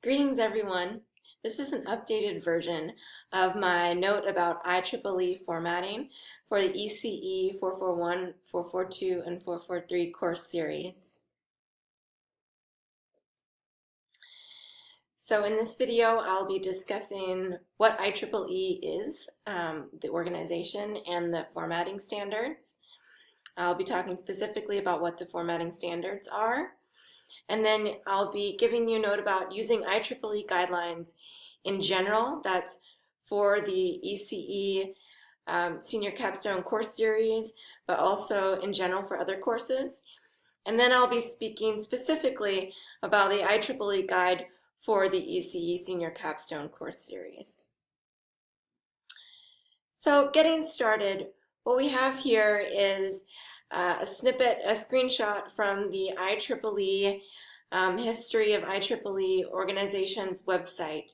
Greetings everyone. This is an updated version of my note about IEEE formatting for the ECE 441, 442, and 443 course series. So in this video, I'll be discussing what IEEE is, the organization, and the formatting standards. I'll be talking specifically about what the formatting standards are. And then I'll be giving you a note about using IEEE guidelines in general. That's for the ECE Senior Capstone course series, but also in general for other courses. And then I'll be speaking specifically about the IEEE guide for the ECE Senior Capstone course series. So getting started, what we have here is a snippet, a screenshot from the IEEE History of IEEE Organizations website.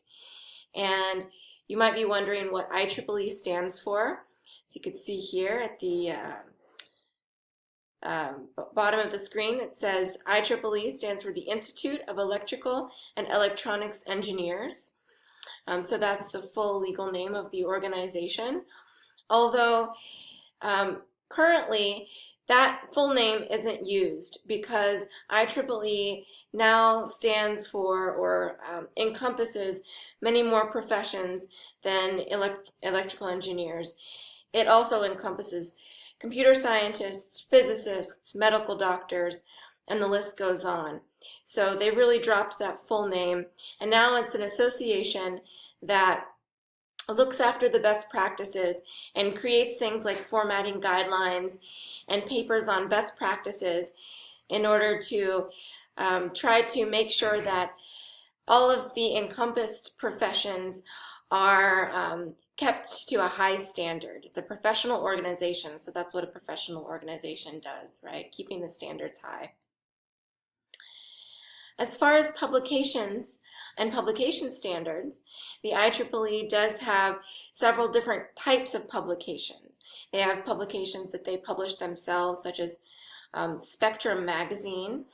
And you might be wondering what IEEE stands for. So you can see here at the bottom of the screen it says IEEE stands for the Institute of Electrical and Electronics Engineers. So that's the full legal name of the organization. Although currently that full name isn't used because IEEE now stands for or encompasses many more professions than electrical engineers. It also encompasses computer scientists, physicists, medical doctors, and the list goes on. So they really dropped that full name, and now it's an association that looks after the best practices and creates things like formatting guidelines and papers on best practices in order to try to make sure that all of the encompassed professions are kept to a high standard. It's a professional organization, so that's what a professional organization does, right? Keeping the standards high. As far as publications and publication standards, the IEEE does have several different types of publications. They have publications that they publish themselves, such as Spectrum magazine.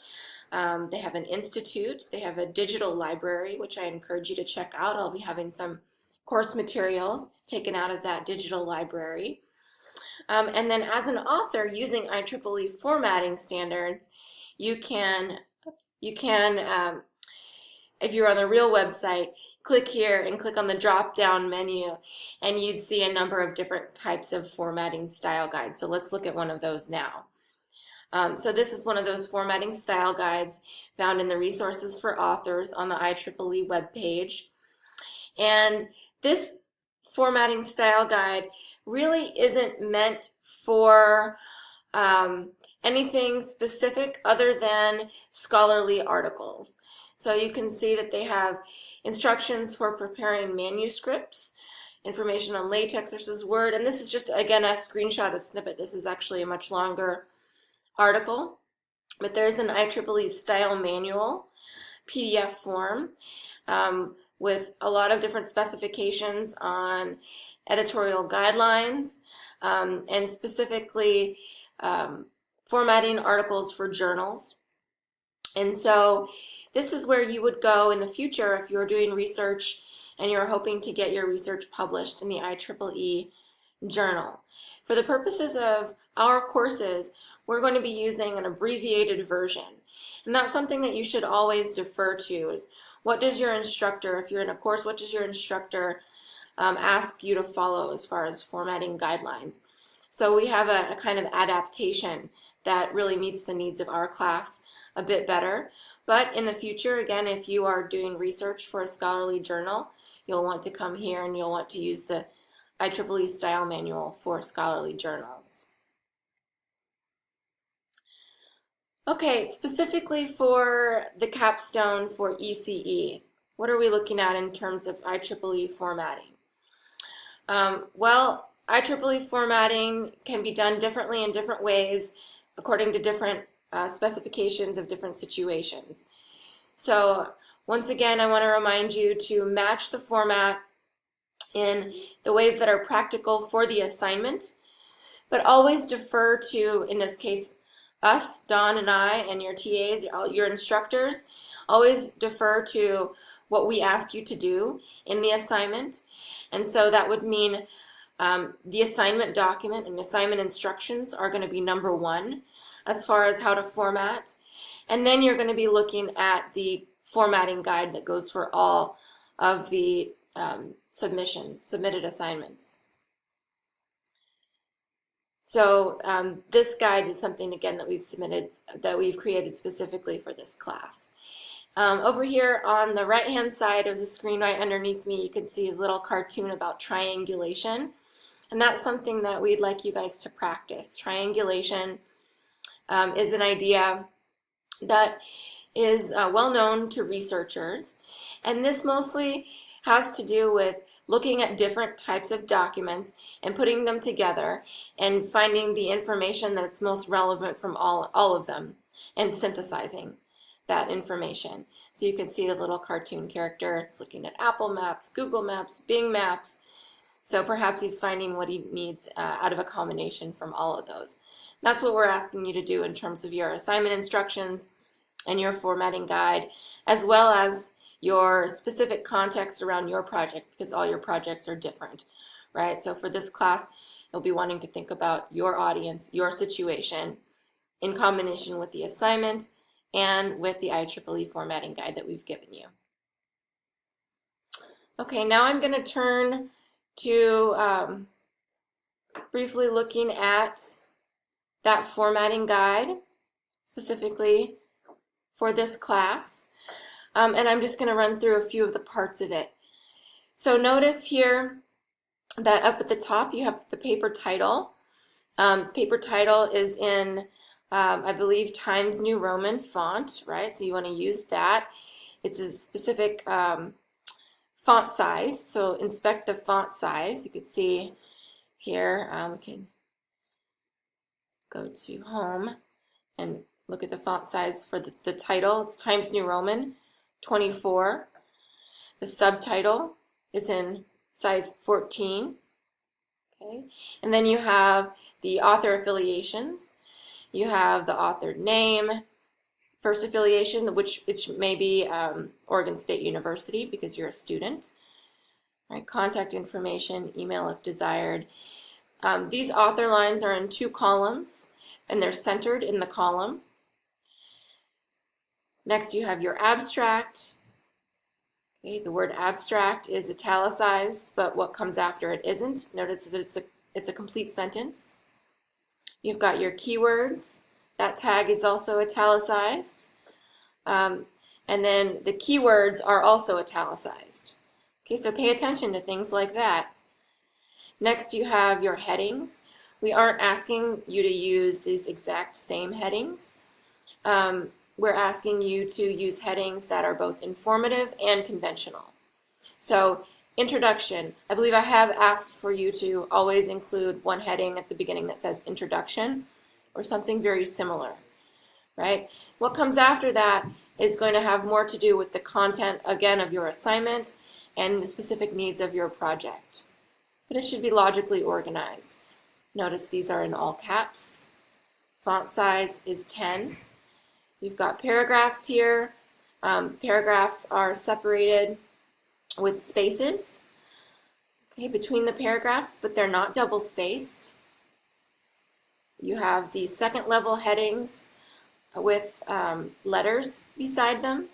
They have an institute. They have a digital library, which I encourage you to check out. I'll be having some course materials taken out of that digital library. And then as an author using IEEE formatting standards, you can, if you're on the real website, click here and click on the drop-down menu, and you'd see a number of different types of formatting style guides. So let's look at one of those now. So this is one of those formatting style guides found in the Resources for Authors on the IEEE webpage. And this formatting style guide really isn't meant for anything specific other than scholarly articles. So you can see that they have instructions for preparing manuscripts, information on LaTeX versus Word, and this is just, again, a screenshot, a snippet. This is actually a much longer article, but there's an IEEE style manual PDF form with a lot of different specifications on editorial guidelines and specifically formatting articles for journals. And so this is where you would go in the future if you're doing research and you're hoping to get your research published in the IEEE journal. For the purposes of our courses, we're going to be using an abbreviated version. And that's something that you should always defer to is what does your instructor, if you're in a course, what does your instructor ask you to follow as far as formatting guidelines? So we have a kind of adaptation that really meets the needs of our class a bit better. But in the future, again, if you are doing research for a scholarly journal, you'll want to come here and you'll want to use the IEEE style manual for scholarly journals. Okay, specifically for the capstone for ECE, what are we looking at in terms of IEEE formatting? Well, IEEE formatting can be done differently in different ways according to different specifications of different situations. So once again, I want to remind you to match the format in the ways that are practical for the assignment, but always defer to, in this case, us, Dawn and I, and your TAs, your instructors, always defer to what we ask you to do in the assignment. And so that would mean the assignment document and assignment instructions are going to be number one as far as how to format. And then you're going to be looking at the formatting guide that goes for all of the submitted assignments. So this guide is something, again, that we've created specifically for this class. Over here on the right-hand side of the screen, right underneath me, you can see a little cartoon about triangulation. And that's something that we'd like you guys to practice. Triangulation is an idea that is well known to researchers. And this mostly has to do with looking at different types of documents and putting them together and finding the information that's most relevant from all of them and synthesizing that information. So you can see the little cartoon character. It's looking at Apple Maps, Google Maps, Bing Maps. So perhaps he's finding what he needs out of a combination from all of those. That's what we're asking you to do in terms of your assignment instructions and your formatting guide, as well as your specific context around your project, because all your projects are different, right? So for this class, you'll be wanting to think about your audience, your situation, in combination with the assignment and with the IEEE formatting guide that we've given you. Okay, now I'm going to turn to briefly looking at that formatting guide, specifically for this class. And I'm just going to run through a few of the parts of it. So notice here that up at the top you have the paper title. Paper title is in, I believe, Times New Roman font, right? So you want to use that. It's a specific font size, so inspect the font size. You can see here, we can go to Home and look at the font size for the title. It's Times New Roman 24. The subtitle is in size 14. Okay, and then you have the author affiliations. You have the author name, first affiliation, which may be Oregon State University because you're a student. Right, contact information, email if desired. These author lines are in 2 columns, and they're centered in the column. Next, you have your abstract. Okay, the word abstract is italicized, but what comes after it isn't. Notice that it's a complete sentence. You've got your keywords. That tag is also italicized. And then the keywords are also italicized. Okay, so pay attention to things like that. Next, you have your headings. We aren't asking you to use these exact same headings. We're asking you to use headings that are both informative and conventional. So, introduction. I believe I have asked for you to always include one heading at the beginning that says introduction or something very similar, right? What comes after that is going to have more to do with the content, again, of your assignment and the specific needs of your project. But it should be logically organized. Notice these are in all caps. Font size is 10. You've got paragraphs here. Paragraphs are separated with spaces, okay, between the paragraphs, but they're not double spaced. You have these second level headings with letters beside them,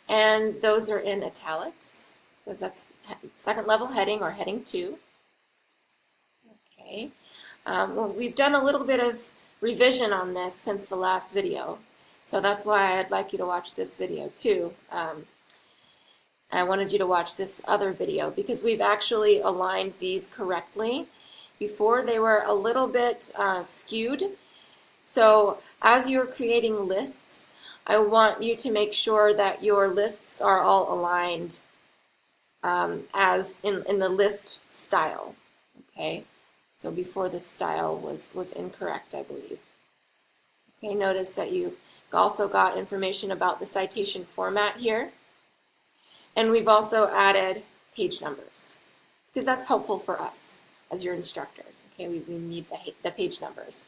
and those are in italics. So that's second level heading or heading 2. Okay. Well, we've done a little bit of revision on this since the last video. So that's why I'd like you to watch this video too. I wanted you to watch this other video because we've actually aligned these correctly. Before they were a little bit skewed. So as you're creating lists, I want you to make sure that your lists are all aligned as in the list style. Okay, so before the style was incorrect, I believe. Okay, notice that you've also got information about the citation format here. And we've also added page numbers because that's helpful for us as your instructors. Okay, we need the page numbers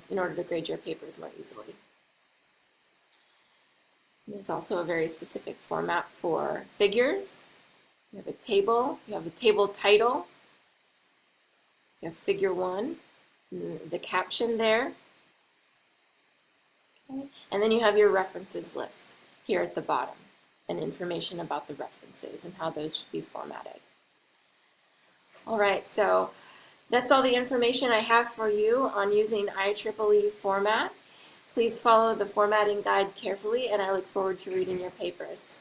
in order to grade your papers more easily. There's also a very specific format for figures. You have a table, you have a table title, you have figure 1, and the caption there. Okay. And then you have your references list here at the bottom and information about the references and how those should be formatted. All right, so that's all the information I have for you on using IEEE format. Please follow the formatting guide carefully, and I look forward to reading your papers.